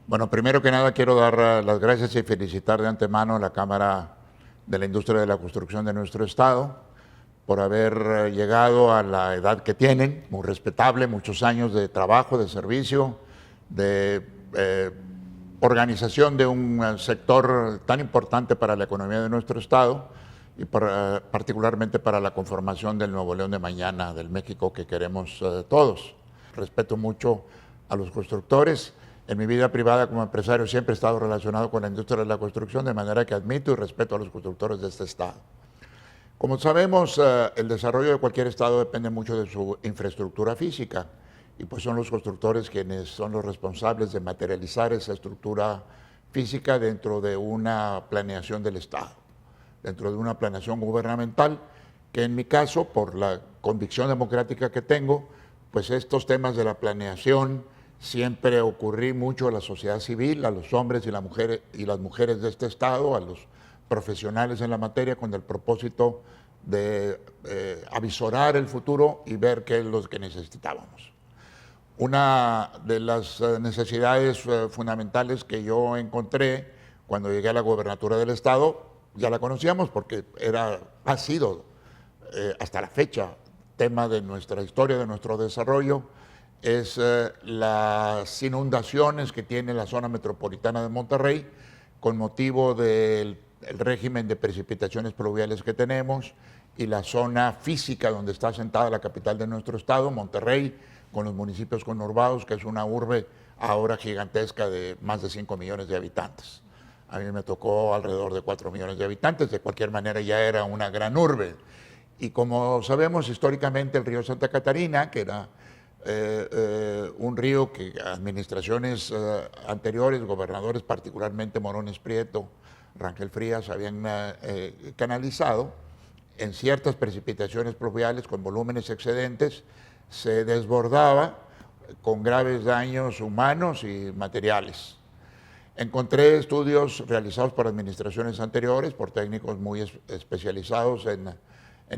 Bueno, primero que nada quiero dar las gracias y felicitar de antemano a la Cámara de la Industria de la Construcción de nuestro Estado por haber llegado a la edad que tienen, muy respetable, muchos años de trabajo, de servicio, de organización de un sector tan importante para la economía de nuestro Estado y particularmente para la conformación del Nuevo León de mañana, del México que queremos todos. Respeto mucho a los constructores. En mi vida privada como empresario siempre he estado relacionado con la industria de la construcción, de manera que admito y respeto a los constructores de este Estado. Como sabemos, el desarrollo de cualquier Estado depende mucho de su infraestructura física, y pues son los constructores quienes son los responsables de materializar esa estructura física dentro de una planeación del Estado, dentro de una planeación gubernamental, que en mi caso, por la convicción democrática que tengo, pues estos temas de la planeación siempre ocurrí mucho a la sociedad civil, a los hombres y las mujeres de este Estado, a los profesionales en la materia, con el propósito de avisorar el futuro y ver qué es lo que necesitábamos. Una de las necesidades fundamentales que yo encontré cuando llegué a la gobernatura del Estado, ya la conocíamos porque ha sido hasta la fecha tema de nuestra historia, de nuestro desarrollo, es las inundaciones que tiene la zona metropolitana de Monterrey con motivo del régimen de precipitaciones pluviales que tenemos y la zona física donde está asentada la capital de nuestro estado, Monterrey, con los municipios conurbados, que es una urbe ahora gigantesca de más de 5 millones de habitantes. A mí me tocó alrededor de 4 millones de habitantes, de cualquier manera ya era una gran urbe. Y como sabemos históricamente el río Santa Catarina, que era un río que administraciones anteriores, gobernadores, particularmente Morones Prieto, Rangel Frías, habían canalizado en ciertas precipitaciones pluviales con volúmenes excedentes, se desbordaba con graves daños humanos y materiales. Encontré estudios realizados por administraciones anteriores, por técnicos muy especializados en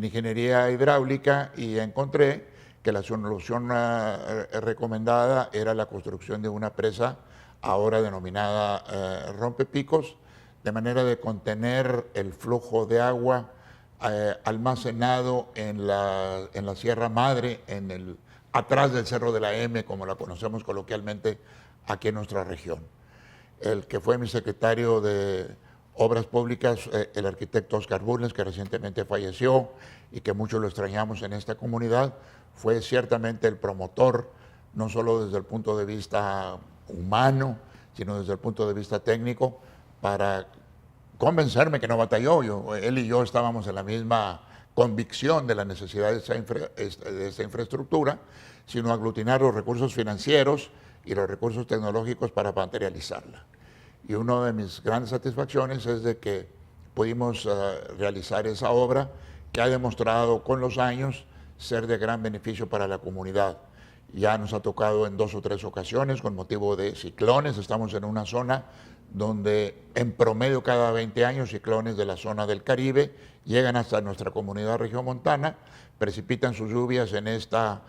ingeniería hidráulica, y encontré que la solución recomendada era la construcción de una presa ahora denominada rompepicos, de manera de contener el flujo de agua almacenado en la Sierra Madre, atrás del Cerro de la M, como la conocemos coloquialmente aquí en nuestra región. El que fue mi secretario de Obras Públicas, el arquitecto Oscar Bulnes, que recientemente falleció y que muchos lo extrañamos en esta comunidad, fue ciertamente el promotor, no solo desde el punto de vista humano, sino desde el punto de vista técnico, para convencerme que no batalló. Él y yo estábamos en la misma convicción de la necesidad de esa infraestructura, sino aglutinar los recursos financieros y los recursos tecnológicos para materializarla. Y una de mis grandes satisfacciones es de que pudimos realizar esa obra que ha demostrado con los años ser de gran beneficio para la comunidad. Ya nos ha tocado en 2 o 3 ocasiones con motivo de ciclones. Estamos en una zona donde en promedio cada 20 años ciclones de la zona del Caribe llegan hasta nuestra comunidad regiomontana, precipitan sus lluvias en esta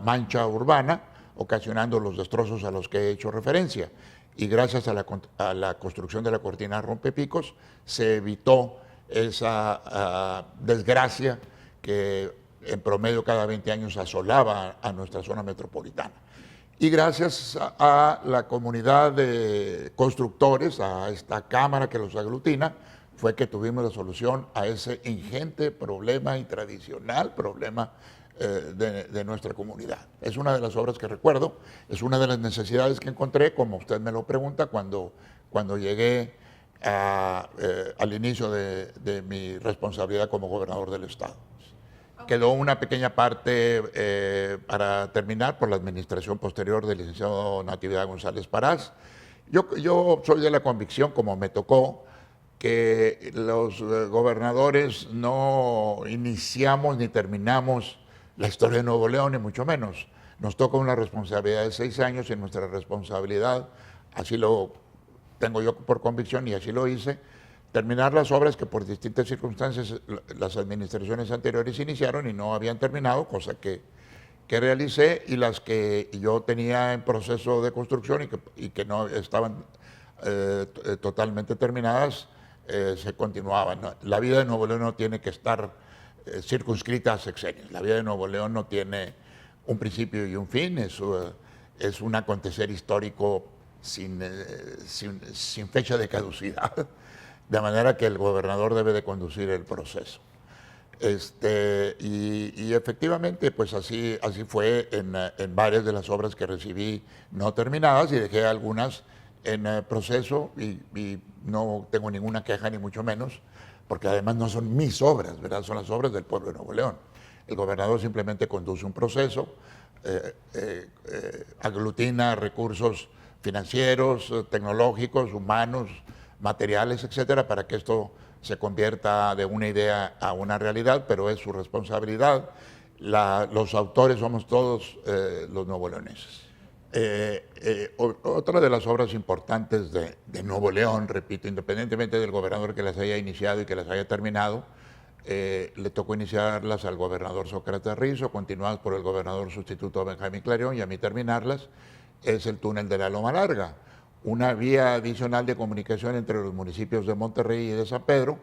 mancha urbana, ocasionando los destrozos a los que he hecho referencia. Y gracias a la construcción de la cortina rompepicos se evitó esa desgracia que en promedio cada 20 años asolaba a nuestra zona metropolitana. Y gracias a la comunidad de constructores, a esta cámara que los aglutina, fue que tuvimos la solución a ese ingente problema y tradicional problema de nuestra comunidad. Es una de las obras que recuerdo, es una de las necesidades que encontré, como usted me lo pregunta, cuando llegué al inicio de mi responsabilidad como gobernador del estado. Quedó una pequeña parte para terminar por la administración posterior del licenciado Natividad González Parás. Yo soy de la convicción, como me tocó, que los gobernadores no iniciamos ni terminamos la historia de Nuevo León, ni mucho menos. Nos toca una responsabilidad de 6 años y nuestra responsabilidad, así lo tengo yo por convicción y así lo hice, terminar las obras que por distintas circunstancias las administraciones anteriores iniciaron y no habían terminado, cosa que que realicé y las que yo tenía en proceso de construcción y que no estaban totalmente terminadas, se continuaban, ¿no? La vida de Nuevo León no tiene que estar circunscrita a sexenios. La vida de Nuevo León no tiene un principio y un fin, es un acontecer histórico sin fecha de caducidad, de manera que el gobernador debe de conducir el proceso. Y efectivamente, pues así fue en varias de las obras que recibí no terminadas y dejé algunas en proceso y no tengo ninguna queja ni mucho menos, porque además no son mis obras, ¿verdad? Son las obras del pueblo de Nuevo León. El gobernador simplemente conduce un proceso, aglutina recursos financieros, tecnológicos, humanos, materiales, etcétera, para que esto se convierta de una idea a una realidad, pero es su responsabilidad. Los autores somos todos los nuevoleoneses. Otra de las obras importantes de Nuevo León, repito, independientemente del gobernador que las haya iniciado y que las haya terminado, le tocó iniciarlas al gobernador Sócrates Rizo, continuadas por el gobernador sustituto Benjamín Clarión, y a mí terminarlas, es el túnel de la Loma Larga, una vía adicional de comunicación entre los municipios de Monterrey y de San Pedro,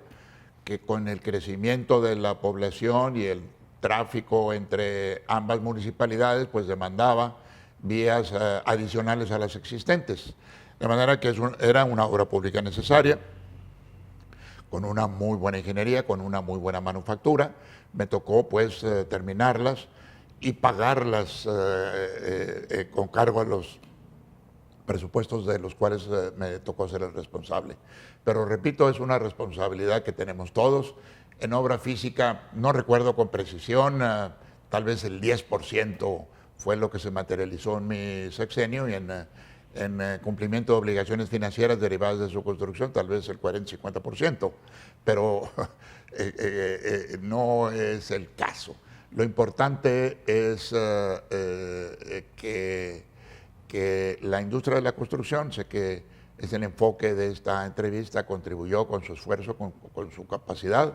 que con el crecimiento de la población y el tráfico entre ambas municipalidades, pues demandaba vías adicionales a las existentes. De manera que era una obra pública necesaria, con una muy buena ingeniería, con una muy buena manufactura. Me tocó pues terminarlas y pagarlas con cargo a los presupuestos de los cuales me tocó ser el responsable. Pero repito, es una responsabilidad que tenemos todos. En obra física, no recuerdo con precisión, tal vez el 10% fue lo que se materializó en mi sexenio, y en cumplimiento de obligaciones financieras derivadas de su construcción, tal vez el 40-50%, pero no es el caso. Lo importante es que la industria de la construcción, sé que es el enfoque de esta entrevista, contribuyó con su esfuerzo, con su capacidad.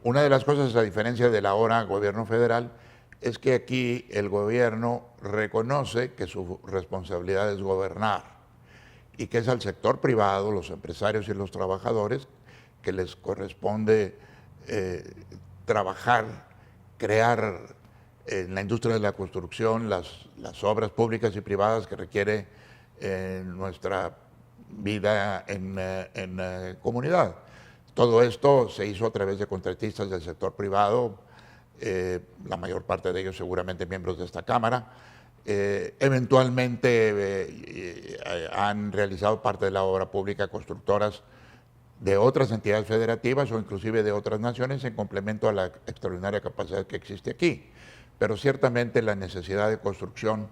Una de las cosas, a diferencia del ahora gobierno federal, es que aquí el gobierno reconoce que su responsabilidad es gobernar y que es al sector privado, los empresarios y los trabajadores, que les corresponde trabajar, crear en la industria de la construcción las obras públicas y privadas que requiere nuestra vida en comunidad. Todo esto se hizo a través de contratistas del sector privado, la mayor parte de ellos seguramente miembros de esta Cámara. Eventualmente han realizado parte de la obra pública constructoras de otras entidades federativas o inclusive de otras naciones en complemento a la extraordinaria capacidad que existe aquí. Pero ciertamente la necesidad de construcción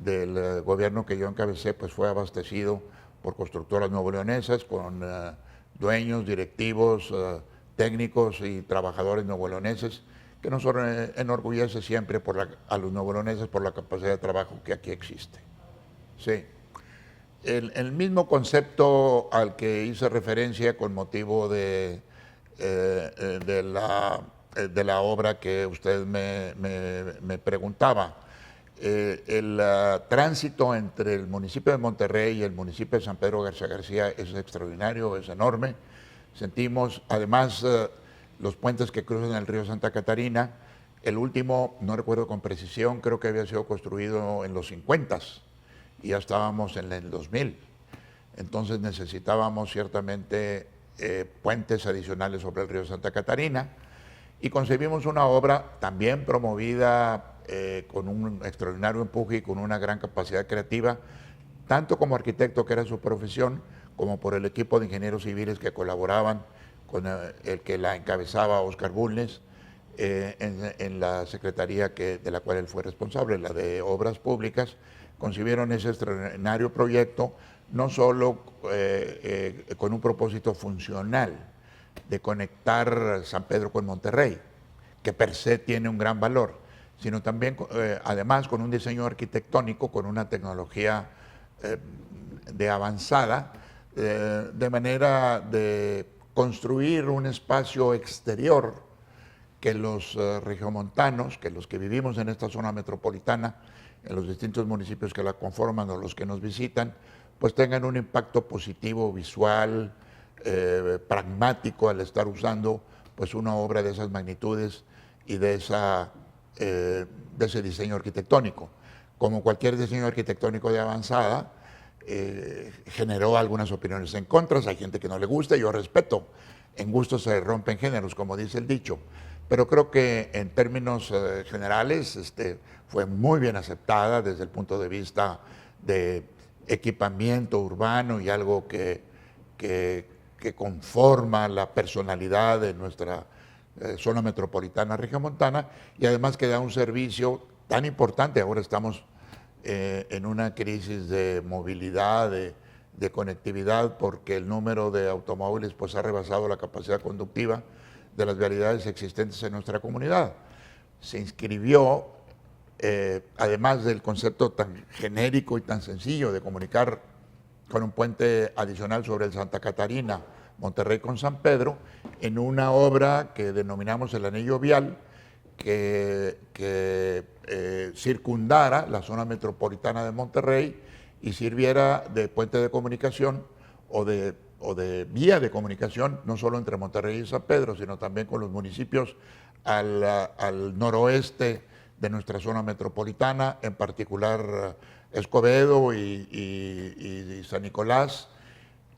del gobierno que yo encabecé pues fue abastecido por constructoras nuevoleonesas con dueños, directivos, técnicos y trabajadores nuevoleoneses, que nos enorgullece siempre a los nuevoleoneses por la capacidad de trabajo que aquí existe. Sí. El mismo concepto al que hice referencia con motivo de la obra que usted me preguntaba. El tránsito entre el municipio de Monterrey y el municipio de San Pedro Garza García es extraordinario, es enorme. Sentimos, además, los puentes que cruzan el río Santa Catarina. El último, no recuerdo con precisión, creo que había sido construido en los 50s y ya estábamos en el 2000. Entonces necesitábamos ciertamente puentes adicionales sobre el río Santa Catarina, y concebimos una obra también promovida con un extraordinario empuje y con una gran capacidad creativa, tanto como arquitecto, que era su profesión, como por el equipo de ingenieros civiles que colaboraban con el que la encabezaba Oscar Bulnes en la secretaría de la cual él fue responsable, la de Obras Públicas. Concibieron ese extraordinario proyecto no solo con un propósito funcional de conectar San Pedro con Monterrey, que per se tiene un gran valor, sino también además con un diseño arquitectónico, con una tecnología de avanzada, de manera de construir un espacio exterior que los regiomontanos, que los que vivimos en esta zona metropolitana, en los distintos municipios que la conforman o los que nos visitan, pues tengan un impacto positivo, visual, pragmático al estar usando pues una obra de esas magnitudes y de ese diseño arquitectónico. Como cualquier diseño arquitectónico de avanzada, generó algunas opiniones en contra, hay gente que no le gusta, yo respeto, en gusto se rompen géneros, como dice el dicho, pero creo que en términos generales fue muy bien aceptada desde el punto de vista de equipamiento urbano y algo que conforma la personalidad de nuestra zona metropolitana regiomontana y además que da un servicio tan importante. Ahora estamos en una crisis de movilidad, de conectividad, porque el número de automóviles pues ha rebasado la capacidad conductiva de las vialidades existentes en nuestra comunidad. Se inscribió, además del concepto tan genérico y tan sencillo de comunicar con un puente adicional sobre el Santa Catarina, Monterrey con San Pedro, en una obra que denominamos el anillo vial, que circundara la zona metropolitana de Monterrey y sirviera de puente de comunicación o de vía de comunicación, no solo entre Monterrey y San Pedro, sino también con los municipios al noroeste de nuestra zona metropolitana, en particular Escobedo y San Nicolás,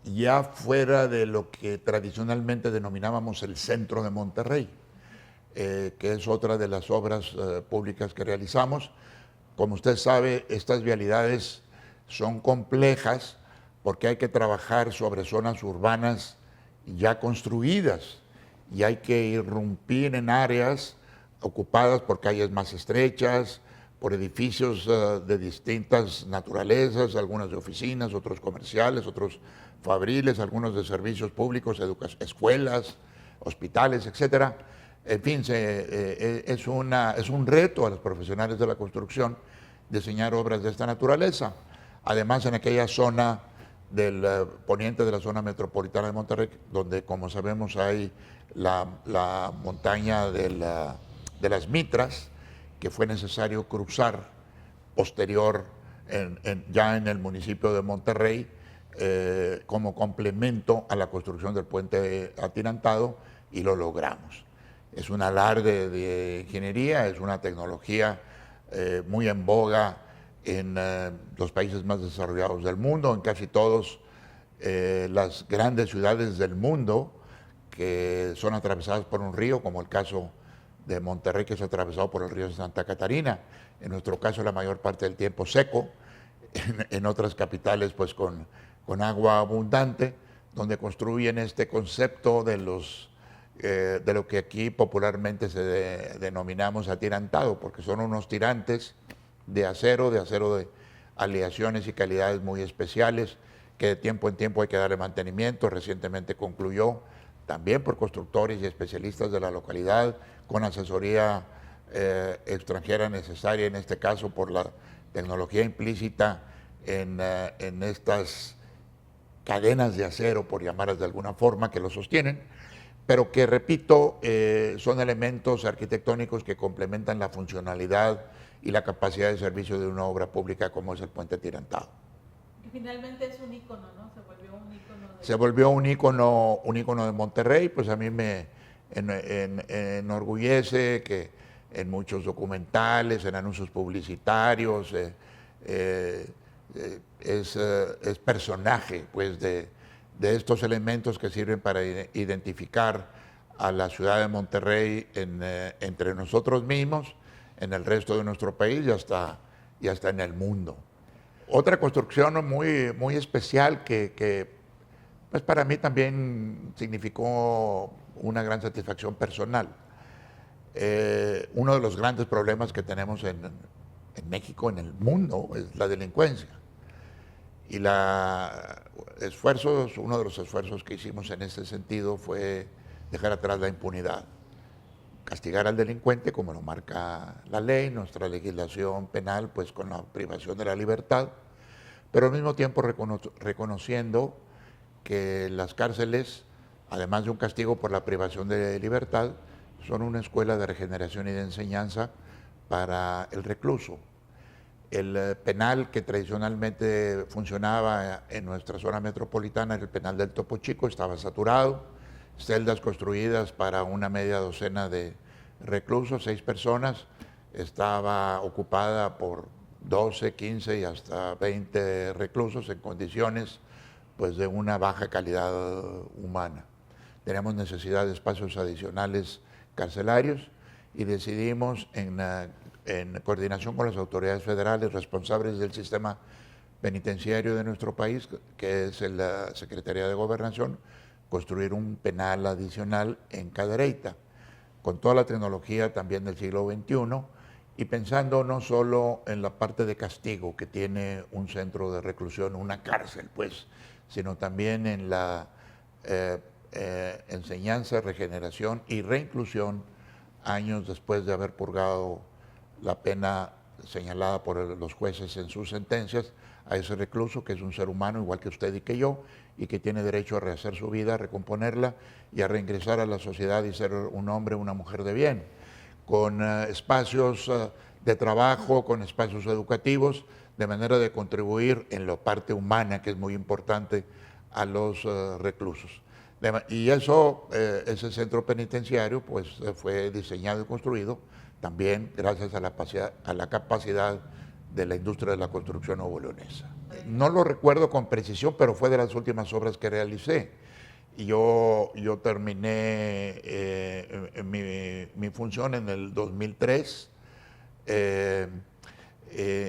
ya fuera de lo que tradicionalmente denominábamos el centro de Monterrey, que es otra de las obras públicas que realizamos. Como usted sabe, estas vialidades son complejas porque hay que trabajar sobre zonas urbanas ya construidas y hay que irrumpir en áreas ocupadas por calles más estrechas, por edificios de distintas naturalezas, algunas de oficinas, otros comerciales, otros fabriles, algunos de servicios públicos, escuelas, hospitales, etcétera. En fin, es un reto a los profesionales de la construcción diseñar obras de esta naturaleza. Además, en aquella zona del poniente de la zona metropolitana de Monterrey, donde, como sabemos, hay la montaña de las Mitras, que fue necesario cruzar posterior ya en el municipio de Monterrey, como complemento a la construcción del puente atirantado, y lo logramos. Es un alarde de ingeniería, es una tecnología muy en boga en los países más desarrollados del mundo, en casi todas las grandes ciudades del mundo que son atravesadas por un río, como el caso de Monterrey, que es atravesado por el río Santa Catarina, en nuestro caso la mayor parte del tiempo seco, en otras capitales pues con agua abundante, donde construyen este concepto de lo que aquí popularmente denominamos atirantado, porque son unos tirantes de acero de aleaciones y calidades muy especiales, que de tiempo en tiempo hay que darle mantenimiento. Recientemente concluyó, también por constructores y especialistas de la localidad, con asesoría extranjera necesaria, en este caso por la tecnología implícita en estas cadenas de acero, por llamarlas de alguna forma, que lo sostienen, pero que, repito, son elementos arquitectónicos que complementan la funcionalidad y la capacidad de servicio de una obra pública como es el puente atirantado. Y finalmente es un ícono, ¿no? Se volvió un ícono. Se volvió un ícono de Monterrey, pues a mí me enorgullece que en muchos documentales, en anuncios publicitarios, es personaje pues de estos elementos que sirven para identificar a la ciudad de Monterrey entre nosotros mismos, en el resto de nuestro país y hasta en el mundo. Otra construcción muy, muy especial que pues para mí también significó una gran satisfacción personal. Uno de los grandes problemas que tenemos en México, en el mundo, es la delincuencia. Y uno de los esfuerzos que hicimos en ese sentido fue dejar atrás la impunidad. Castigar al delincuente como lo marca la ley, nuestra legislación penal, pues con la privación de la libertad, pero al mismo tiempo reconociendo que las cárceles, además de un castigo por la privación de libertad, son una escuela de regeneración y de enseñanza para el recluso. El penal que tradicionalmente funcionaba en nuestra zona metropolitana, el penal del Topo Chico, estaba saturado, celdas construidas para una media docena de reclusos, 6 personas, estaba ocupada por 12, 15 y hasta 20 reclusos en condiciones pues, de una baja calidad humana. Tenemos necesidad de espacios adicionales carcelarios y decidimos en coordinación con las autoridades federales responsables del sistema penitenciario de nuestro país, que es la Secretaría de Gobernación, construir un penal adicional en Cadereyta, con toda la tecnología también del siglo XXI, y pensando no solo en la parte de castigo que tiene un centro de reclusión, una cárcel, pues, sino también en la enseñanza, regeneración y reinclusión años después de haber purgado la pena señalada por los jueces en sus sentencias a ese recluso que es un ser humano igual que usted y que yo y que tiene derecho a rehacer su vida, a recomponerla y a reingresar a la sociedad y ser un hombre o una mujer de bien, con espacios de trabajo, con espacios educativos, de manera de contribuir en la parte humana que es muy importante a los reclusos. Y eso, ese centro penitenciario, pues fue diseñado y construido también gracias a la capacidad de la industria de la construcción nuevo-leonesa. No lo recuerdo con precisión, pero fue de las últimas obras que realicé. Y yo terminé mi función en el 2003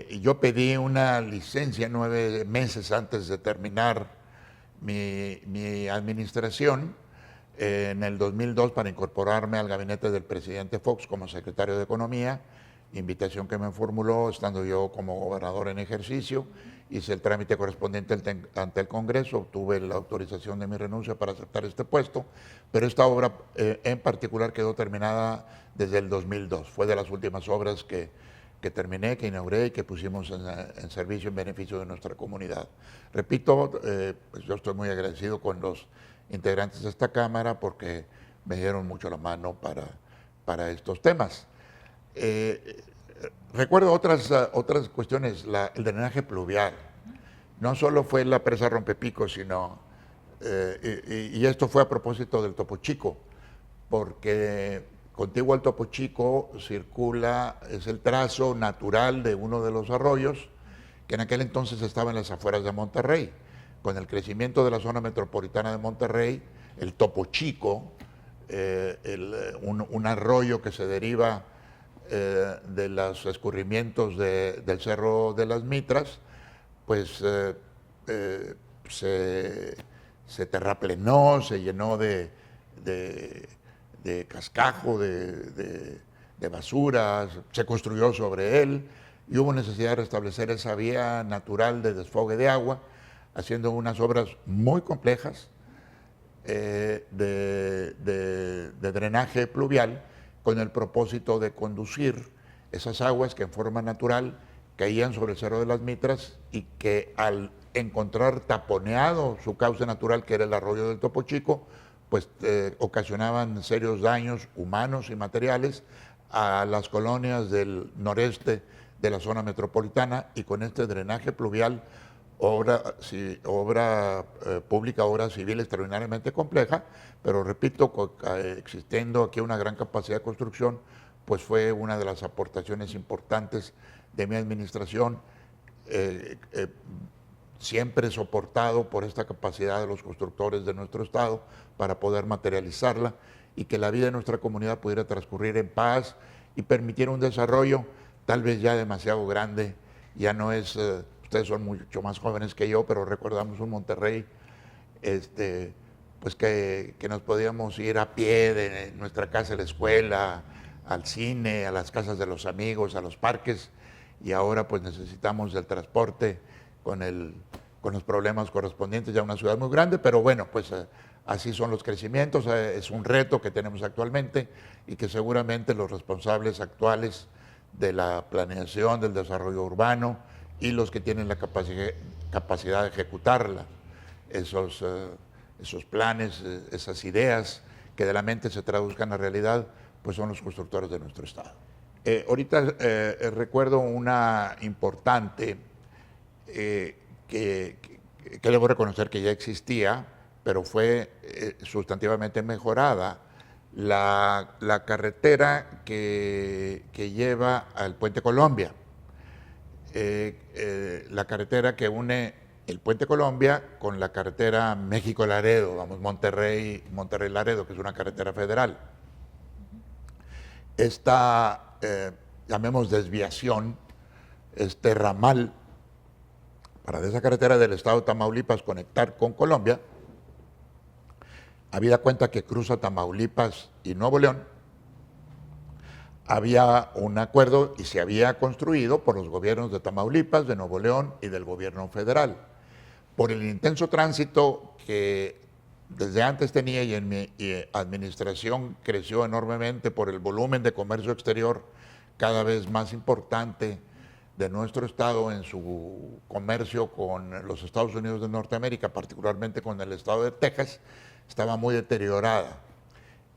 y yo pedí una licencia 9 meses antes de terminar mi administración en el 2002 para incorporarme al gabinete del presidente Fox como secretario de Economía, invitación que me formuló estando yo como gobernador en ejercicio, hice el trámite correspondiente ante el Congreso, obtuve la autorización de mi renuncia para aceptar este puesto, pero esta obra en particular quedó terminada desde el 2002, fue de las últimas obras que terminé, que inauguré y que pusimos en servicio en beneficio de nuestra comunidad. Repito, pues yo estoy muy agradecido con los integrantes de esta Cámara porque me dieron mucho la mano para estos temas. Recuerdo otras cuestiones, el drenaje pluvial. No solo fue la presa Rompepicos, sino, y esto fue a propósito del Topo Chico, porque contiguo al Topo Chico es el trazo natural de uno de los arroyos que en aquel entonces estaba en las afueras de Monterrey. Con el crecimiento de la zona metropolitana de Monterrey, el Topo Chico, un arroyo que se deriva de los escurrimientos del Cerro de las Mitras, pues se terraplenó, se llenó de cascajo, de basuras, se construyó sobre él y hubo necesidad de restablecer esa vía natural de desfogue de agua, haciendo unas obras muy complejas de drenaje pluvial con el propósito de conducir esas aguas que en forma natural caían sobre el Cerro de las Mitras y que al encontrar taponeado su cauce natural, que era el arroyo del Topo Chico, pues ocasionaban serios daños humanos y materiales a las colonias del noreste de la zona metropolitana y con este drenaje pluvial, obra pública, obra civil extraordinariamente compleja, pero repito, existiendo aquí una gran capacidad de construcción, pues fue una de las aportaciones importantes de mi administración, siempre soportado por esta capacidad de los constructores de nuestro Estado para poder materializarla y que la vida de nuestra comunidad pudiera transcurrir en paz y permitir un desarrollo tal vez ya demasiado grande. Ya no es, ustedes son mucho más jóvenes que yo, pero recordamos un Monterrey pues que nos podíamos ir a pie de nuestra casa a la escuela, al cine, a las casas de los amigos, a los parques, y ahora pues necesitamos del transporte con los problemas correspondientes, ya una ciudad muy grande, pero bueno, pues así son los crecimientos, es un reto que tenemos actualmente y que seguramente los responsables actuales de la planeación del desarrollo urbano y los que tienen la capacidad de ejecutarla, esos planes, esas ideas que de la mente se traduzcan a realidad, pues son los constructores de nuestro estado. Ahorita recuerdo una importante que debo reconocer que ya existía, pero fue sustantivamente mejorada, la carretera que lleva al Puente Colombia. La carretera que une el Puente Colombia con la carretera México-Laredo, vamos, Monterrey-Laredo, que es una carretera federal. Esta, llamemos desviación, este ramal, para de esa carretera del estado de Tamaulipas conectar con Colombia, habida cuenta que cruza Tamaulipas y Nuevo León, había un acuerdo y se había construido por los gobiernos de Tamaulipas, de Nuevo León y del gobierno federal. Por el intenso tránsito que desde antes tenía y en mi administración creció enormemente por el volumen de comercio exterior cada vez más importante de nuestro estado en su comercio con los Estados Unidos de Norteamérica, particularmente con el estado de Texas, estaba muy deteriorada.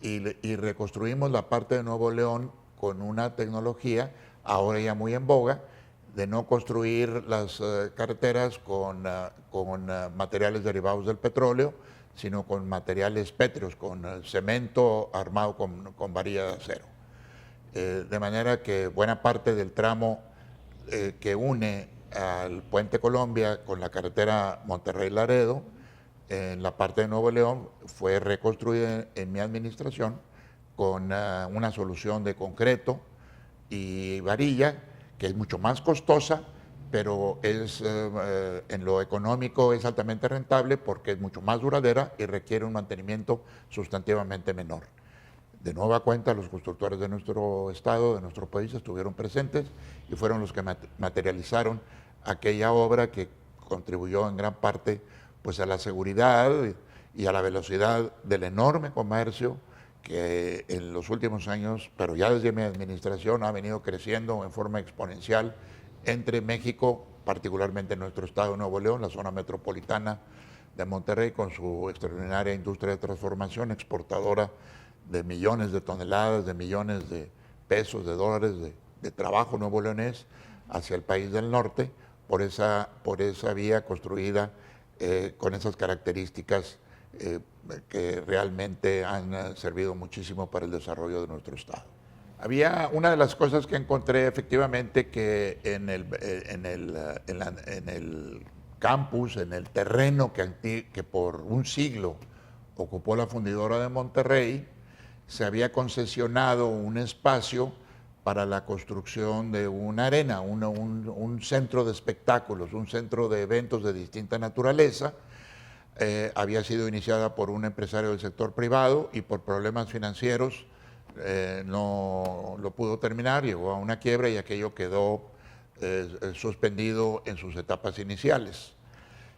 Y reconstruimos la parte de Nuevo León con una tecnología, ahora ya muy en boga, de no construir las carreteras con materiales derivados del petróleo, sino con materiales pétreos, con cemento armado con varilla de acero. De manera que buena parte del tramo que une al Puente Colombia con la carretera Monterrey-Laredo, en la parte de Nuevo León, fue reconstruida en mi administración con una solución de concreto y varilla, que es mucho más costosa, pero es, en lo económico es altamente rentable porque es mucho más duradera y requiere un mantenimiento sustantivamente menor. De nueva cuenta, los constructores de nuestro estado, de nuestro país, estuvieron presentes y fueron los que materializaron aquella obra que contribuyó en gran parte pues, a la seguridad y a la velocidad del enorme comercio que en los últimos años, pero ya desde mi administración, ha venido creciendo en forma exponencial entre México, particularmente nuestro estado de Nuevo León, la zona metropolitana de Monterrey, con su extraordinaria industria de transformación, exportadora de millones de toneladas, de millones de pesos, de dólares de trabajo nuevo leonés hacia el país del norte, por esa vía construida con esas características que realmente han servido muchísimo para el desarrollo de nuestro estado. Había una de las cosas que encontré efectivamente que en el campus, en el terreno que por un siglo ocupó la fundidora de Monterrey, se había concesionado un espacio para la construcción de una arena, un centro de espectáculos, un centro de eventos de distinta naturaleza. Había sido iniciada por un empresario del sector privado y por problemas financieros no lo pudo terminar, llegó a una quiebra y aquello quedó suspendido en sus etapas iniciales.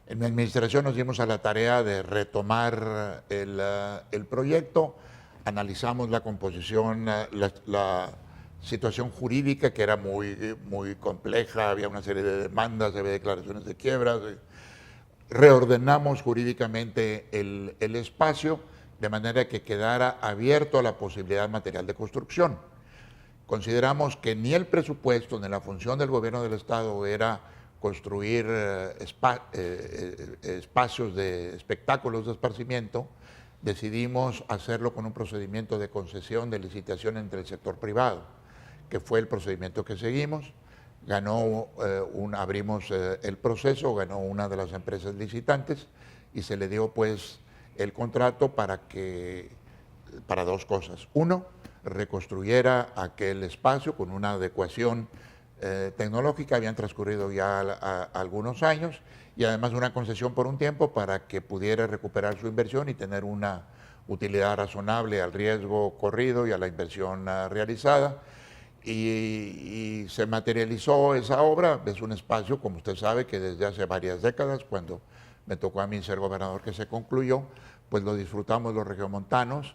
En mi administración nos dimos a la tarea de retomar el proyecto, analizamos la composición, la situación jurídica que era muy compleja, había una serie de demandas, había declaraciones de quiebras, reordenamos jurídicamente el espacio de manera que quedara abierto a la posibilidad material de construcción. Consideramos que ni el presupuesto ni la función del gobierno del Estado era construir espacios de espectáculos de esparcimiento. Decidimos hacerlo con un procedimiento de concesión de licitación entre el sector privado, que fue el procedimiento que seguimos. Abrimos el proceso, ganó una de las empresas licitantes y se le dio pues el contrato para dos cosas. Uno, reconstruyera aquel espacio con una adecuación tecnológica, habían transcurrido ya algunos años, y además una concesión por un tiempo para que pudiera recuperar su inversión y tener una utilidad razonable al riesgo corrido y a la inversión realizada. Y se materializó esa obra. Es un espacio, como usted sabe, que desde hace varias décadas, cuando me tocó a mí ser gobernador, que se concluyó, pues lo disfrutamos los regiomontanos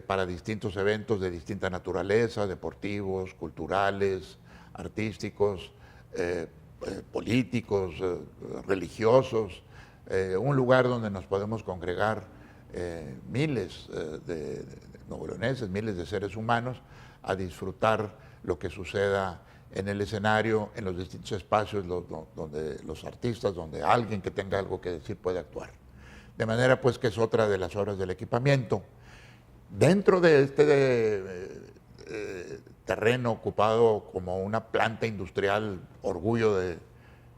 para distintos eventos de distinta naturaleza, deportivos, culturales, artísticos, políticos, religiosos, un lugar donde nos podemos congregar miles nuevo-leoneses, miles de seres humanos, a disfrutar lo que suceda en el escenario, en los distintos espacios donde los artistas, donde alguien que tenga algo que decir puede actuar. De manera pues que es otra de las obras del equipamiento. Dentro de este terreno ocupado como una planta industrial, orgullo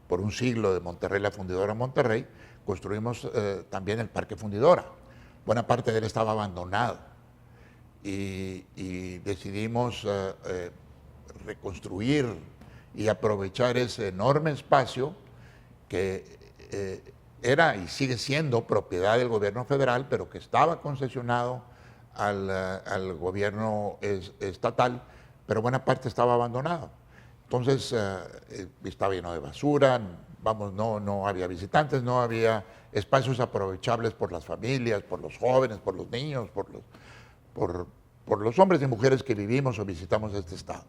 por un siglo de Monterrey, la fundidora Monterrey, construimos también el Parque Fundidora. Buena parte de él estaba abandonado y decidimos reconstruir y aprovechar ese enorme espacio que era y sigue siendo propiedad del gobierno federal, pero que estaba concesionado al gobierno estatal, pero buena parte estaba abandonado. Entonces estaba lleno de basura, vamos, no había visitantes, no había espacios aprovechables por las familias, por los jóvenes, por los niños, por los hombres y mujeres que vivimos o visitamos este estado.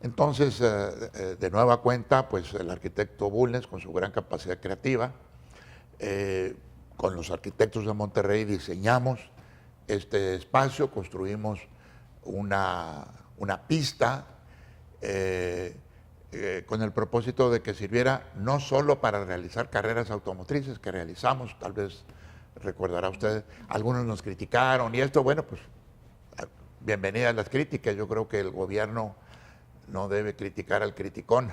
Entonces, de nueva cuenta, pues el arquitecto Bulnes, con su gran capacidad creativa, con los arquitectos de Monterrey diseñamos este espacio, construimos una pista con el propósito de que sirviera no solo para realizar carreras automotrices que realizamos, tal vez recordará usted, algunos nos criticaron y esto, bueno, pues bienvenidas las críticas, yo creo que el gobierno no debe criticar al criticón,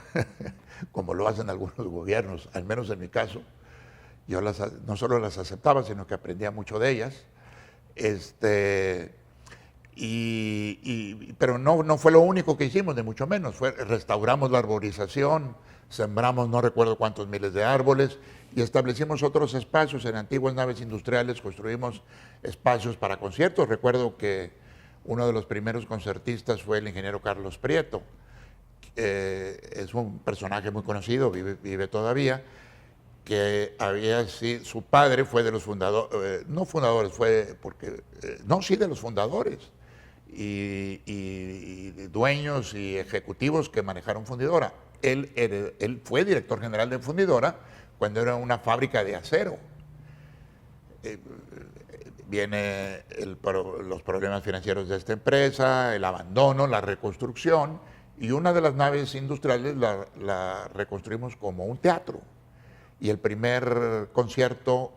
como lo hacen algunos gobiernos, al menos en mi caso. Yo no solo las aceptaba, sino que aprendía mucho de ellas. Pero no fue lo único que hicimos, ni mucho menos. Restauramos la arborización, sembramos no recuerdo cuántos miles de árboles y establecimos otros espacios en antiguas naves industriales, construimos espacios para conciertos. Recuerdo que uno de los primeros concertistas fue el ingeniero Carlos Prieto. Es un personaje muy conocido, vive todavía, que su padre fue de los fundadores, no fundadores, sí de los fundadores y dueños y ejecutivos que manejaron Fundidora. Él fue director general de Fundidora cuando era una fábrica de acero. Vienen los problemas financieros de esta empresa, el abandono, la reconstrucción, y una de las naves industriales la reconstruimos como un teatro. Y el primer concierto,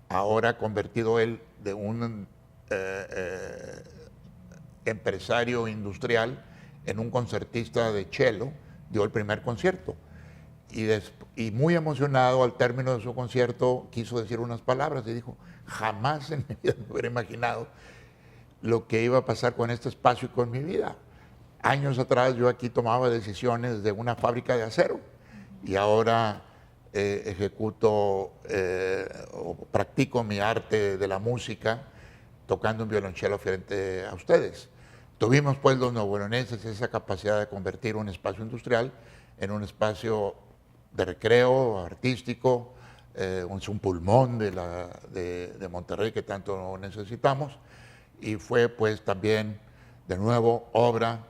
ahora convertido él de un empresario industrial en un concertista de cello, dio el primer concierto. Y muy emocionado al término de su concierto quiso decir unas palabras y dijo, jamás en mi vida me hubiera imaginado lo que iba a pasar con este espacio y con mi vida. Años atrás yo aquí tomaba decisiones de una fábrica de acero y ahora ejecuto o practico mi arte de la música tocando un violonchelo frente a ustedes. Tuvimos pues los nuevo-leoneses esa capacidad de convertir un espacio industrial en un espacio de recreo artístico, es un pulmón de Monterrey que tanto necesitamos, y fue pues también de nuevo obra,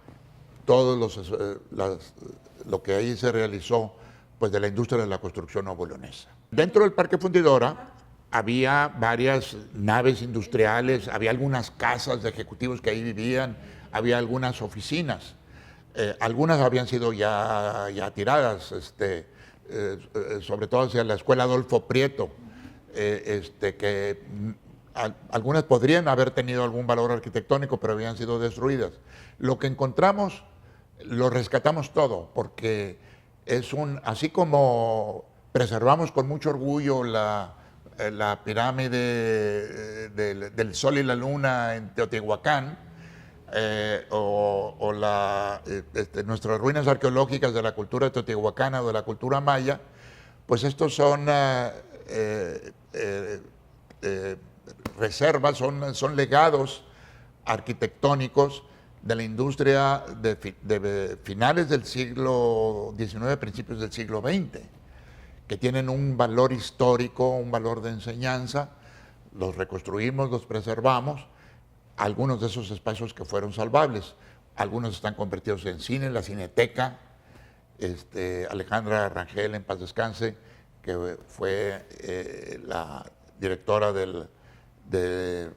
lo que ahí se realizó pues de la industria de la construcción nuevo-leonesa. Dentro del Parque Fundidora había varias naves industriales, había algunas casas de ejecutivos que ahí vivían, había algunas oficinas. Algunas habían sido ya tiradas, sobre todo hacia la escuela Adolfo Prieto, que algunas podrían haber tenido algún valor arquitectónico, pero habían sido destruidas. Lo que encontramos, lo rescatamos todo, porque así como preservamos con mucho orgullo la pirámide del Sol y la Luna en Teotihuacán, nuestras ruinas arqueológicas de la cultura teotihuacana o de la cultura maya, pues estos son reservas, son legados arquitectónicos de la industria de finales del siglo XIX, principios del siglo XX, que tienen un valor histórico, un valor de enseñanza. Los reconstruimos, los preservamos, algunos de esos espacios que fueron salvables, algunos están convertidos en cine, la Cineteca, Alejandra Rangel, en paz descanse, que fue la directora de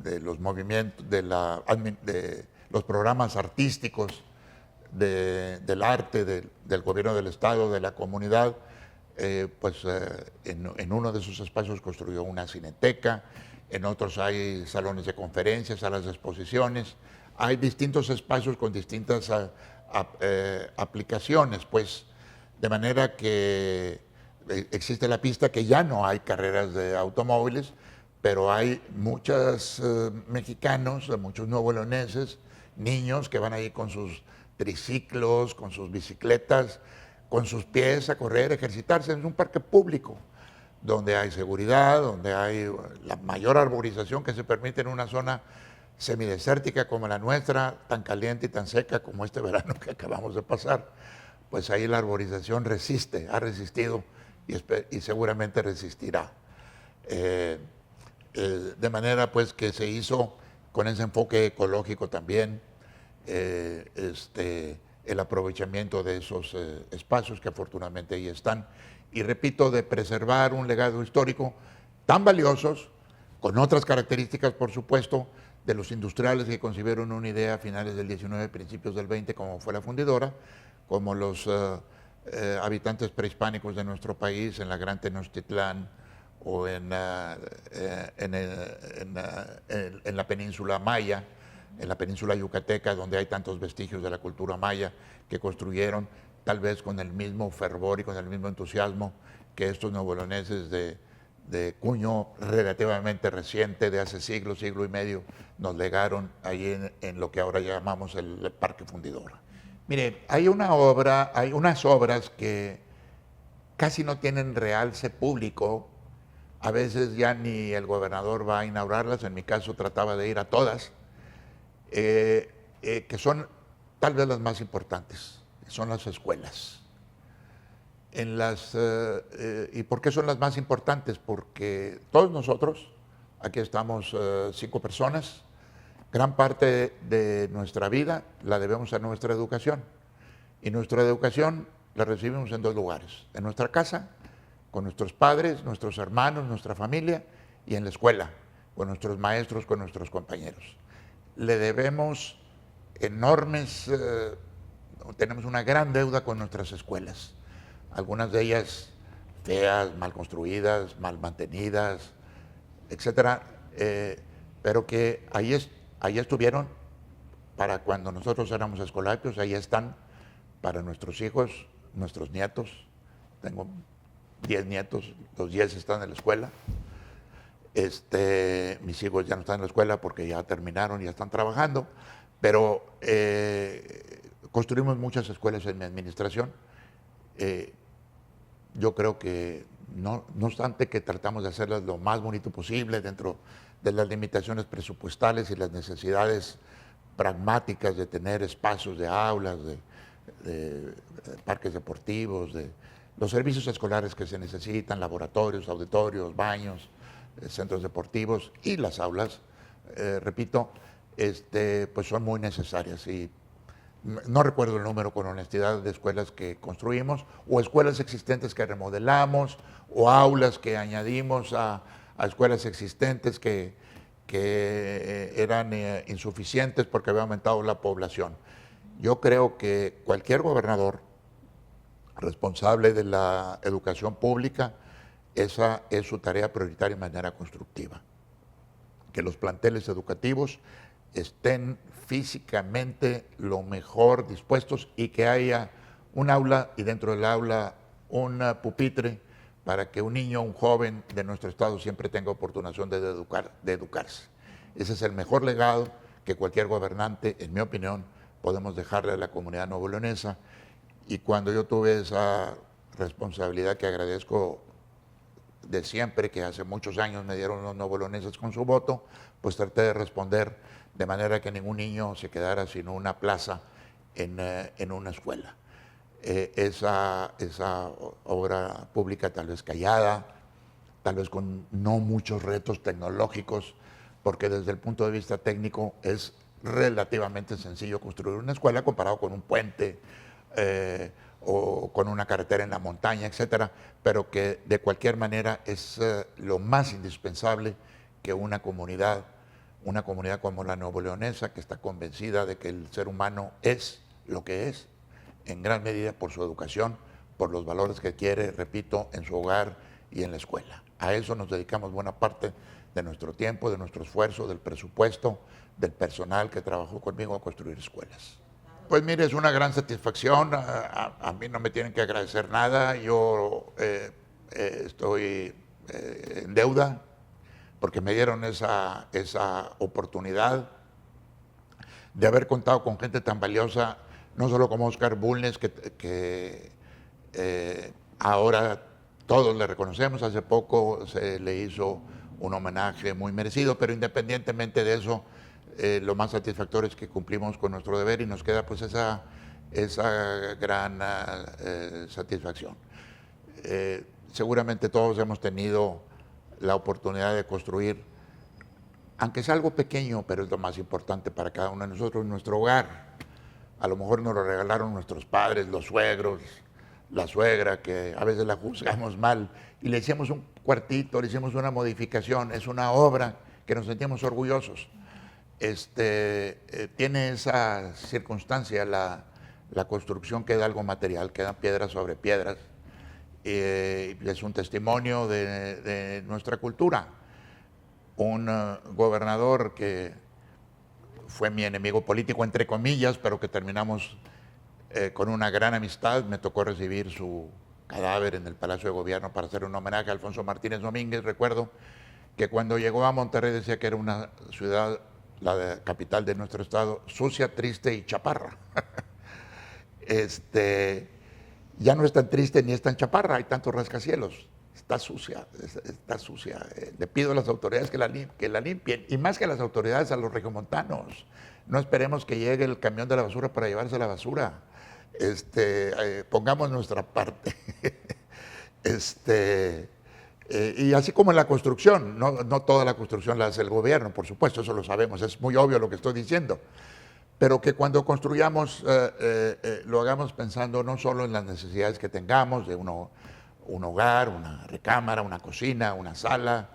de los movimientos, de los programas artísticos, del arte, del gobierno del Estado, de la comunidad, en uno de esos espacios construyó una cineteca, en otros hay salones de conferencias, salas de exposiciones, hay distintos espacios con distintas aplicaciones, pues, de manera que existe la pista, que ya no hay carreras de automóviles, pero hay muchos mexicanos, muchos nuevo-leoneses, niños que van ahí con sus triciclos, con sus bicicletas, con sus pies a correr, a ejercitarse. Es un parque público donde hay seguridad, donde hay la mayor arborización que se permite en una zona semidesértica como la nuestra, tan caliente y tan seca como este verano que acabamos de pasar. Pues ahí la arborización resiste, ha resistido y seguramente resistirá. De manera pues que se hizo con ese enfoque ecológico también, el aprovechamiento de esos espacios que afortunadamente ahí están. Y repito, de preservar un legado histórico tan valiosos, con otras características, por supuesto, de los industriales que concibieron una idea a finales del 19, principios del 20, como fue la fundidora, como los habitantes prehispánicos de nuestro país en la Gran Tenochtitlán o en la península maya, en la península yucateca, donde hay tantos vestigios de la cultura maya que construyeron tal vez con el mismo fervor y con el mismo entusiasmo que estos nuevo-leoneses de cuño relativamente reciente, de hace siglo y medio, nos legaron ahí en lo que ahora llamamos el Parque Fundidora. Mire, hay unas obras que casi no tienen realce público, a veces ya ni el gobernador va a inaugurarlas, en mi caso trataba de ir a todas, que son tal vez las más importantes, son las escuelas. ¿Y por qué son las más importantes? Porque todos nosotros, aquí estamos 5 personas, gran parte de nuestra vida la debemos a nuestra educación. Y nuestra educación la recibimos en 2 lugares, en nuestra casa, con nuestros padres, nuestros hermanos, nuestra familia, y en la escuela, con nuestros maestros, con nuestros compañeros. Le debemos tenemos una gran deuda con nuestras escuelas, algunas de ellas feas, mal construidas, mal mantenidas, etcétera, pero que ahí estuvieron para cuando nosotros éramos escolarios, ahí están para nuestros hijos, nuestros nietos. Tengo 10 nietos, los 10 están en la escuela. Mis hijos ya no están en la escuela porque ya terminaron, ya están trabajando, pero construimos muchas escuelas en mi administración. Yo creo que, no obstante que tratamos de hacerlas lo más bonito posible dentro de las limitaciones presupuestales y las necesidades pragmáticas de tener espacios de aulas, de parques deportivos, de los servicios escolares que se necesitan, laboratorios, auditorios, baños, centros deportivos y las aulas, repito, pues son muy necesarias. Y no recuerdo el número con honestidad de escuelas que construimos, o escuelas existentes que remodelamos, o aulas que añadimos a escuelas existentes que eran insuficientes porque había aumentado la población. Yo creo que cualquier gobernador responsable de la educación pública, esa es su tarea prioritaria de manera constructiva. Que los planteles educativos estén físicamente lo mejor dispuestos y que haya un aula y dentro del aula un pupitre para que un niño, un joven de nuestro estado siempre tenga oportunidad de educarse. Ese es el mejor legado que cualquier gobernante, en mi opinión, podemos dejarle a la comunidad nuevo-leonesa. Y cuando yo tuve esa responsabilidad que agradezco de siempre, que hace muchos años me dieron los nuevo-leoneses con su voto, pues traté de responder de manera que ningún niño se quedara sin una plaza en una escuela. Esa obra pública tal vez callada, tal vez con no muchos retos tecnológicos, porque desde el punto de vista técnico es relativamente sencillo construir una escuela comparado con un puente o con una carretera en la montaña, etcétera, pero que de cualquier manera es lo más indispensable que una comunidad, una comunidad como la nuevoleonesa, que está convencida de que el ser humano es lo que es, en gran medida por su educación, por los valores que quiere, repito, en su hogar y en la escuela. A eso nos dedicamos buena parte de nuestro tiempo, de nuestro esfuerzo, del presupuesto, del personal que trabajó conmigo a construir escuelas. Pues mire, es una gran satisfacción. A mí no me tienen que agradecer nada. Yo estoy en deuda porque me dieron esa oportunidad de haber contado con gente tan valiosa, no solo como Oscar Bulnes, que ahora todos le reconocemos. Hace poco se le hizo un homenaje muy merecido, pero independientemente de eso, lo más satisfactorio es que cumplimos con nuestro deber y nos queda pues esa gran satisfacción. Seguramente todos hemos tenido la oportunidad de construir, aunque es algo pequeño, pero es lo más importante para cada uno de nosotros, nuestro hogar. A lo mejor nos lo regalaron nuestros padres, los suegros, la suegra, que a veces la juzgamos mal, y le hicimos un cuartito, le hicimos una modificación, es una obra que nos sentimos orgullosos. Tiene esa circunstancia la construcción, queda algo material, quedan piedras sobre piedras, es un testimonio de nuestra cultura. Un gobernador que fue mi enemigo político, entre comillas, pero que terminamos con una gran amistad. Me tocó recibir su cadáver en el Palacio de Gobierno para hacer un homenaje a Alfonso Martínez Domínguez. Recuerdo que cuando llegó a Monterrey decía que era una ciudad, la capital de nuestro estado, sucia, triste y chaparra. Ya no es tan triste ni es tan chaparra, hay tantos rascacielos. Está sucia, está sucia. Le pido a las autoridades que la limpien, y más que a las autoridades, a los regiomontanos. No esperemos que llegue el camión de la basura para llevarse la basura. Pongamos nuestra parte. Y así como en la construcción, no toda la construcción la hace el gobierno, por supuesto, eso lo sabemos, es muy obvio lo que estoy diciendo. Pero que cuando construyamos lo hagamos pensando no solo en las necesidades que tengamos de un hogar, una recámara, una cocina, una sala,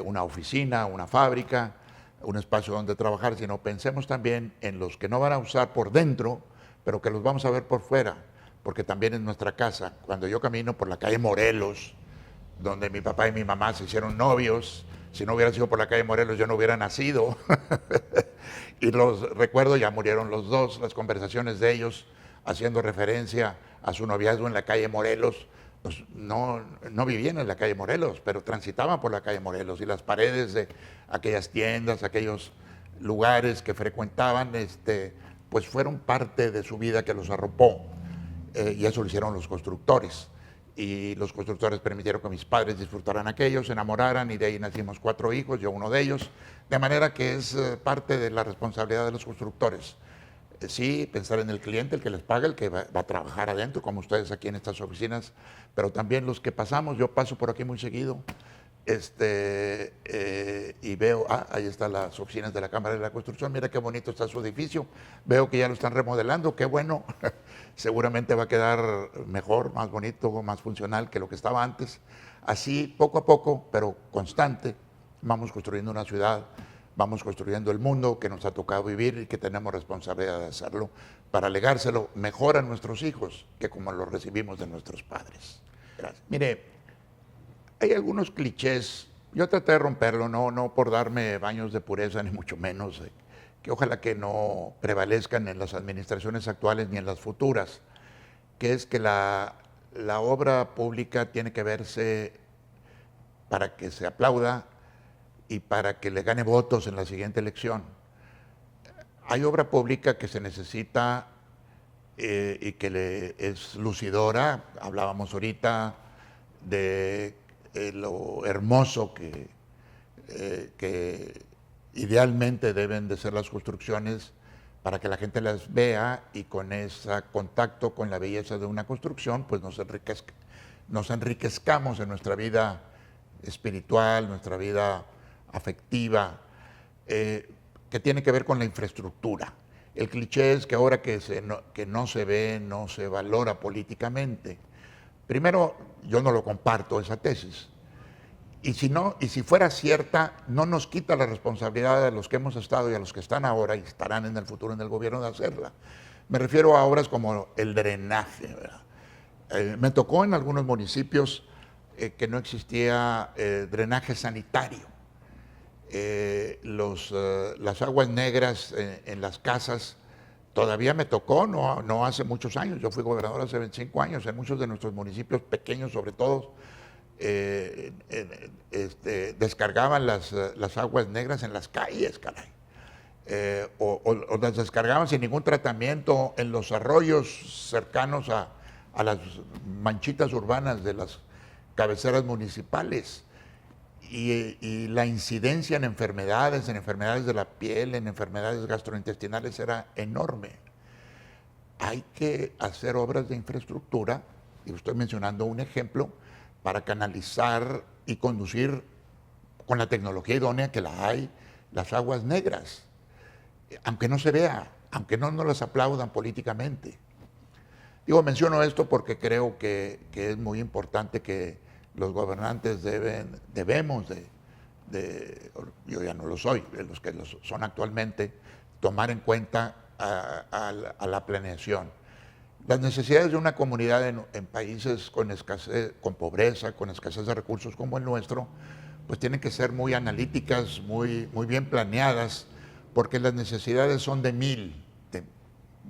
una oficina, una fábrica, un espacio donde trabajar, sino pensemos también en los que no van a usar por dentro, pero que los vamos a ver por fuera, porque también en nuestra casa, cuando yo camino por la calle Morelos, donde mi papá y mi mamá se hicieron novios, si no hubiera sido por la calle Morelos yo no hubiera nacido, y los recuerdo, ya murieron los dos, las conversaciones de ellos haciendo referencia a su noviazgo en la calle Morelos. Pues no vivían en la calle Morelos, pero transitaban por la calle Morelos, y las paredes de aquellas tiendas, aquellos lugares que frecuentaban, pues fueron parte de su vida que los arropó, y eso lo hicieron los constructores. Y los constructores permitieron que mis padres disfrutaran aquello, se enamoraran, y de ahí nacimos 4 hijos, yo uno de ellos, de manera que es parte de la responsabilidad de los constructores. Sí, pensar en el cliente, el que les paga, el que va a trabajar adentro, como ustedes aquí en estas oficinas, pero también los que pasamos. Yo paso por aquí muy seguido, y veo, ahí están las oficinas de la Cámara de la Construcción, mira qué bonito está su edificio, veo que ya lo están remodelando, qué bueno, seguramente va a quedar mejor, más bonito, más funcional que lo que estaba antes. Así, poco a poco, pero constante, vamos construyendo una ciudad, vamos construyendo el mundo que nos ha tocado vivir y que tenemos responsabilidad de hacerlo para legárselo mejor a nuestros hijos que como lo recibimos de nuestros padres. Gracias. Mire, hay algunos clichés, yo traté de romperlo, no por darme baños de pureza, ni mucho menos, que ojalá que no prevalezcan en las administraciones actuales ni en las futuras, que es que la obra pública tiene que verse para que se aplauda y para que le gane votos en la siguiente elección. Hay obra pública que se necesita y que es lucidora. Hablábamos ahorita de lo hermoso que idealmente deben de ser las construcciones para que la gente las vea, y con ese contacto con la belleza de una construcción, pues nos enriquezcamos en nuestra vida espiritual, nuestra vida afectiva, que tiene que ver con la infraestructura. El cliché es que ahora que no se ve, no se valora políticamente. Primero, yo no lo comparto, esa tesis. Y si no, y si fuera cierta, no nos quita la responsabilidad a los que hemos estado y a los que están ahora y estarán en el futuro en el gobierno de hacerla. Me refiero a obras como el drenaje, ¿verdad? Me tocó en algunos municipios que no existía drenaje sanitario. Las aguas negras en las casas, todavía me tocó, no hace muchos años, yo fui gobernador hace 25 años, en muchos de nuestros municipios pequeños sobre todo, descargaban las aguas negras en las calles, caray. O las descargaban sin ningún tratamiento en los arroyos cercanos a las manchitas urbanas de las cabeceras municipales. Y la incidencia en enfermedades de la piel, en enfermedades gastrointestinales era enorme. Hay que hacer obras de infraestructura, y estoy mencionando un ejemplo, para canalizar y conducir con la tecnología idónea que la hay, las aguas negras, aunque no se vea, aunque no nos las aplaudan políticamente. Digo, menciono esto porque creo que es muy importante que los gobernantes debemos yo ya no lo soy, de los que son actualmente, tomar en cuenta a la planeación. Las necesidades de una comunidad en países con escasez, con pobreza, con escasez de recursos como el nuestro, pues tienen que ser muy analíticas, muy bien planeadas, porque las necesidades son de mil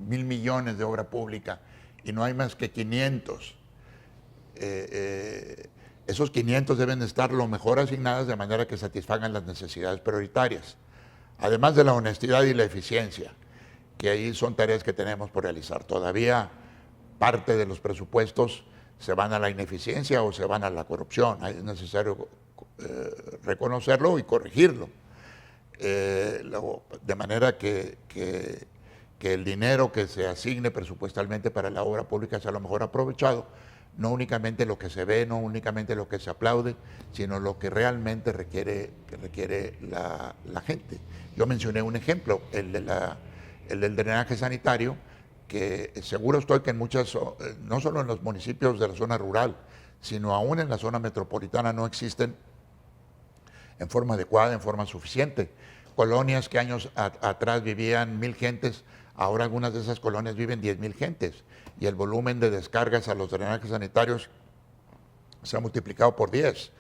millones de obra pública y no hay más que 500. Esos 500 deben estar lo mejor asignadas de manera que satisfagan las necesidades prioritarias, además de la honestidad y la eficiencia, que ahí son tareas que tenemos por realizar. Todavía parte de los presupuestos se van a la ineficiencia o se van a la corrupción. Es necesario reconocerlo y corregirlo. De manera que el dinero que se asigne presupuestalmente para la obra pública sea lo mejor aprovechado, no únicamente lo que se ve, no únicamente lo que se aplaude, sino lo que realmente requiere la gente. Yo mencioné un ejemplo, el del drenaje sanitario, que seguro estoy que en muchas, no solo en los municipios de la zona rural, sino aún en la zona metropolitana no existen en forma adecuada, en forma suficiente. Colonias que años atrás vivían 1,000 gentes, ahora algunas de esas colonias viven 10,000 gentes y el volumen de descargas a los drenajes sanitarios se ha multiplicado por 10.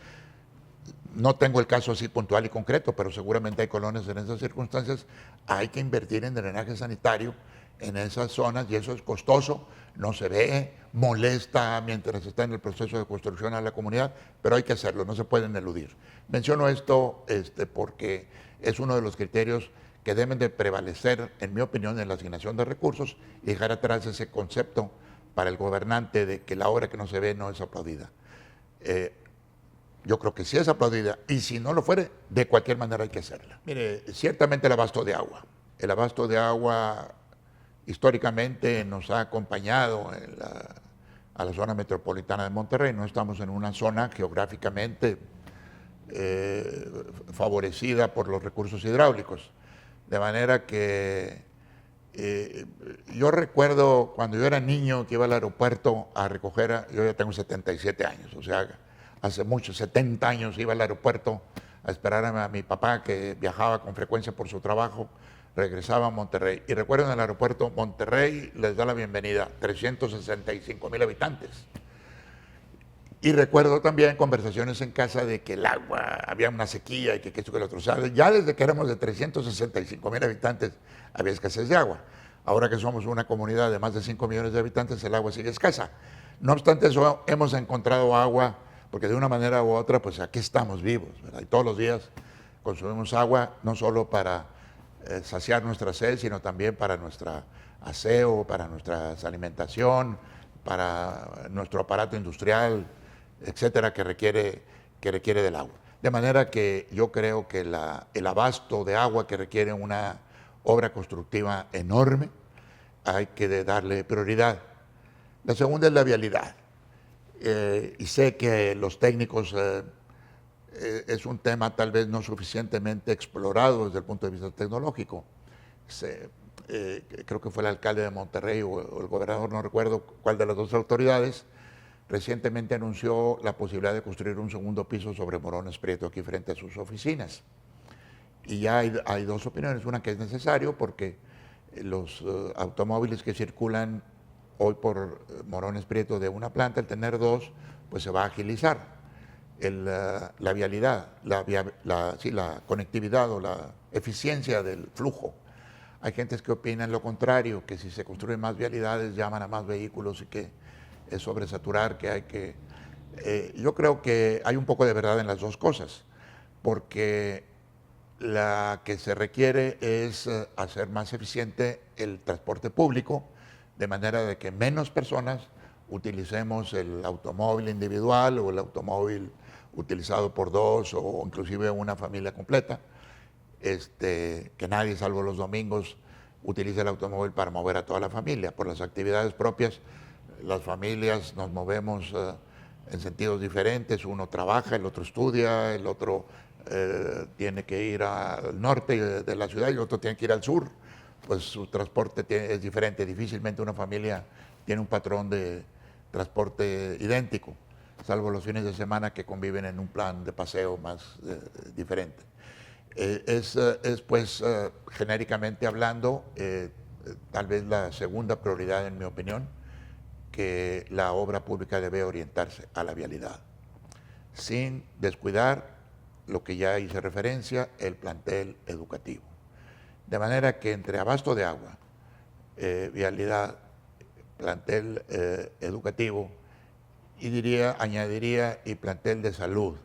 No tengo el caso así puntual y concreto, pero seguramente hay colonias en esas circunstancias. Hay que invertir en drenaje sanitario en esas zonas y eso es costoso, no se ve, molesta mientras está en el proceso de construcción a la comunidad, pero hay que hacerlo, no se pueden eludir. Menciono esto porque es uno de los criterios que deben de prevalecer, en mi opinión, en la asignación de recursos y dejar atrás ese concepto para el gobernante de que la obra que no se ve no es aplaudida. Yo creo que sí es aplaudida y si no lo fuere, de cualquier manera hay que hacerla. Mire, ciertamente el abasto de agua. El abasto de agua históricamente nos ha acompañado a la zona metropolitana de Monterrey. No estamos en una zona geográficamente favorecida por los recursos hidráulicos. De manera que yo recuerdo cuando yo era niño que iba al aeropuerto a recoger, yo ya tengo 77 años, o sea, hace muchos, 70 años iba al aeropuerto a esperar a mi papá que viajaba con frecuencia por su trabajo, regresaba a Monterrey. Y recuerdo en el aeropuerto, Monterrey les da la bienvenida, 365,000 habitantes. Y recuerdo también conversaciones en casa de que el agua, había una sequía y que esto que lo otro. O sea, ya desde que éramos de 365,000 habitantes había escasez de agua. Ahora que somos una comunidad de más de 5 millones de habitantes, el agua sigue escasa. No obstante eso, hemos encontrado agua, porque de una manera u otra, pues aquí estamos vivos, ¿verdad? Y todos los días consumimos agua, no solo para saciar nuestra sed, sino también para nuestro aseo, para nuestra alimentación, para nuestro aparato industrial, etcétera, que requiere del agua. De manera que yo creo que el abasto de agua que requiere una obra constructiva enorme, hay que darle prioridad. La segunda es la vialidad. Y sé que los técnicos es un tema tal vez no suficientemente explorado desde el punto de vista tecnológico. Creo que fue el alcalde de Monterrey o el gobernador, no recuerdo cuál de las dos autoridades, recientemente anunció la posibilidad de construir un segundo piso sobre Morones Prieto aquí frente a sus oficinas. Y ya hay dos opiniones, una que es necesario porque los automóviles que circulan hoy por Morones Prieto de una planta, al tener dos, pues se va a agilizar la vialidad, la conectividad o la eficiencia del flujo. Hay gentes que opinan lo contrario, que si se construyen más vialidades llaman a más vehículos y que es sobresaturar, que hay que... yo creo que hay un poco de verdad en las dos cosas, porque la que se requiere es hacer más eficiente el transporte público, de manera de que menos personas utilicemos el automóvil individual o el automóvil utilizado por dos o inclusive una familia completa, que nadie, salvo los domingos, utilice el automóvil para mover a toda la familia. Por las actividades propias, las familias nos movemos en sentidos diferentes, uno trabaja, el otro estudia, el otro tiene que ir al norte de la ciudad y el otro tiene que ir al sur, pues su transporte es diferente. Difícilmente una familia tiene un patrón de transporte idéntico, salvo los fines de semana que conviven en un plan de paseo más diferente. Es pues, genéricamente hablando, tal vez la segunda prioridad, en mi opinión, que la obra pública debe orientarse a la vialidad, sin descuidar lo que ya hice referencia, el plantel educativo. De manera que entre abasto de agua, vialidad, plantel educativo, y añadiría y plantel de salud.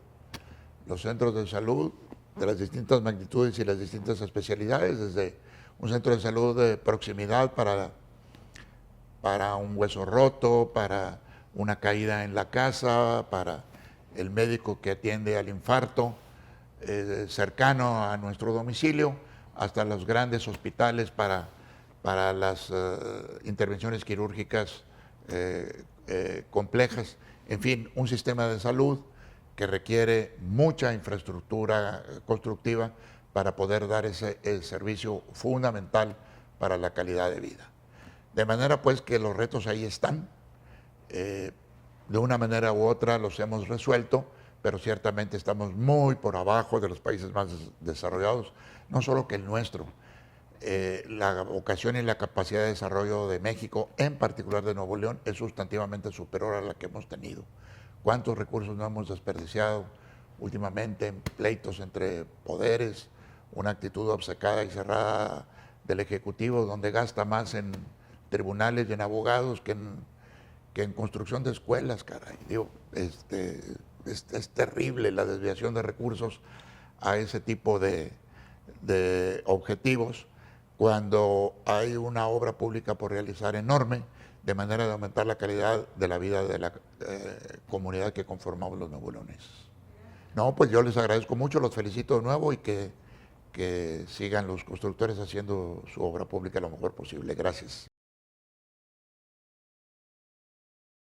Los centros de salud de las distintas magnitudes y las distintas especialidades, desde un centro de salud de proximidad para un hueso roto, para una caída en la casa, para el médico que atiende al infarto, cercano a nuestro domicilio, hasta los grandes hospitales para las intervenciones quirúrgicas complejas. En fin, un sistema de salud que requiere mucha infraestructura constructiva para poder dar ese servicio fundamental para la calidad de vida. De manera pues que los retos ahí están, de una manera u otra los hemos resuelto, pero ciertamente estamos muy por abajo de los países más desarrollados, no solo que el nuestro. La vocación y la capacidad de desarrollo de México, en particular de Nuevo León, es sustantivamente superior a la que hemos tenido. ¿Cuántos recursos no hemos desperdiciado últimamente en pleitos entre poderes, una actitud obcecada y cerrada del Ejecutivo, donde gasta más en tribunales y en abogados que en construcción de escuelas, caray? Digo, es terrible la desviación de recursos a ese tipo de objetivos, cuando hay una obra pública por realizar enorme, de manera de aumentar la calidad de la vida de la comunidad que conformamos los nuevoleoneses. No, pues yo les agradezco mucho, los felicito de nuevo y que sigan los constructores haciendo su obra pública lo mejor posible. Gracias.